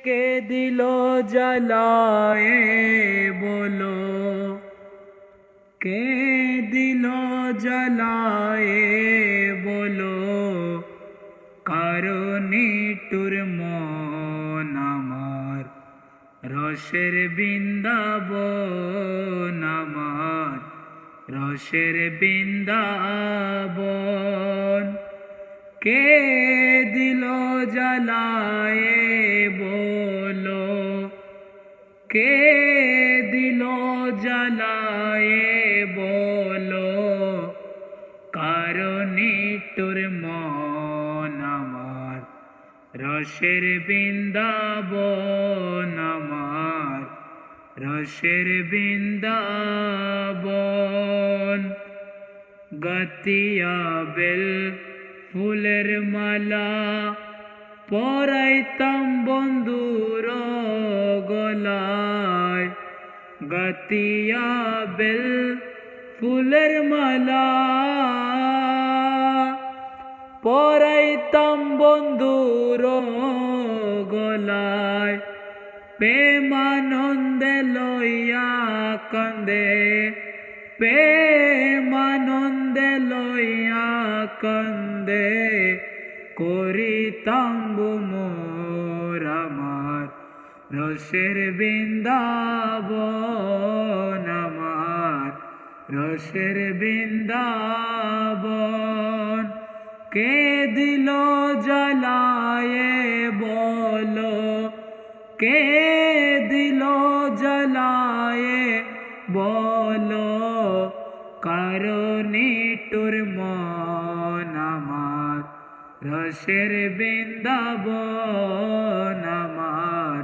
কে দিল জ্বালায়ে বলো, কে দিল জ্বালায়ে বলো, কারণে তোর মন আমার রসের বৃন্দাবন, আমার রসের বৃন্দাবন। কে দিল জ্বালায়ে বলো, কে দিল জ্বালায়ে বলো, কারণে তোর মন আমার রসের বৃন্দাবন, আমার রসের বৃন্দাবন। গাতিয়া বেল ফুলের মালা পরাইতাম বন্ধুর গলায়, গাতিয়া বেল ফুলের মালা পরাইতাম বন্ধুর গলায়। প্রেমানন্দে লইয়া কান্দে, প্রেমানন্দে লইয়া কান্দে, করিতাম মোর আমার রসের বৃন্দাবন, আমার রসের বৃন্দাবন। কে দিল জ্বালায়ে বলো, কে দিল জ্বালায়ে বলো, কারণে তোর মন আমার রসের বৃন্দাবন, আমার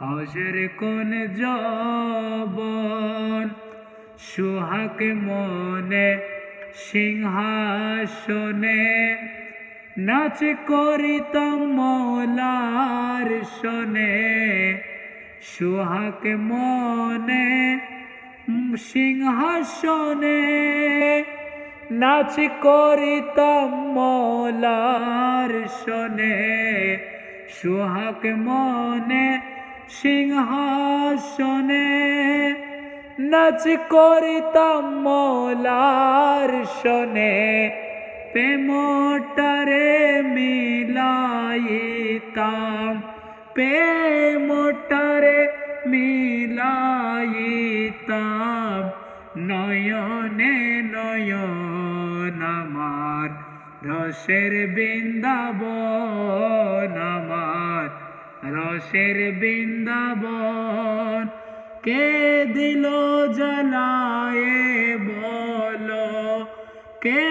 রসের কোন যৌবন। সুহাগ মনে সিংহাসনে নাচ করিতাম মৌলার শোনে, সুহাগ মনে সিংহাসনে নাচ করিতাম মৌলার শোনে, সুহাগ মনে সিংহাসনে নাচ করিতাম মৌলার শোনে। প্রেমটারে মিলাইতাম, প্রেমটারে মিলাইতাম, নয়নে নয়ন আমার রসের বৃন্দাবন, আমার রসের বৃন্দাবন। কে দিল জ্বালায়ে বলো, কে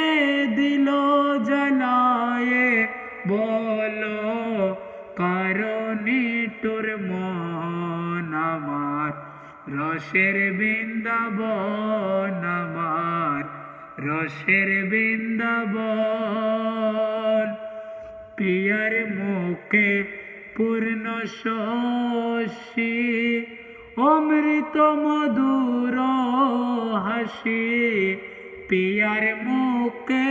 দিল জ্বালায়ে বলো, কারণে তোর মন আমার রসের বৃন্দাবন, আমার রসের বৃন্দাবন। পিয়ার মুখে পূর্ণ শশী, অমৃত মধুর হাসি, পিয়ার মুখে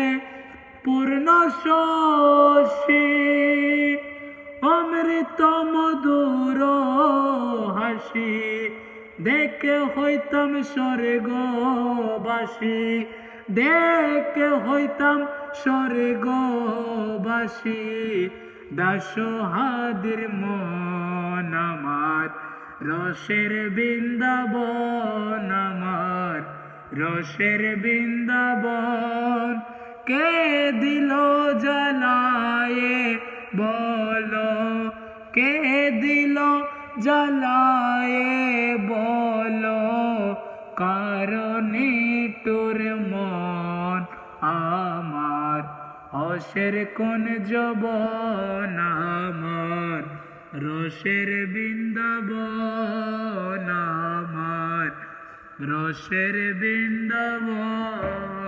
পূর্ণ শশী, অমৃত মধুর হাসি, দেখে হইতাম স্বর্গবাসী, দেখে হইতাম স্বর্গবাসী। দাসহাদের মন আমার রসের বৃন্দাবন, আমার রসের বৃন্দাবন। কে দিল জ্বালায়ে বলো, কে দিল জ্বালায়ে বলো, কারণে তোর মন আমার রসের কোন যৌবন, আমার রসের বৃন্দাবন, আমার রসের বৃন্দাবন।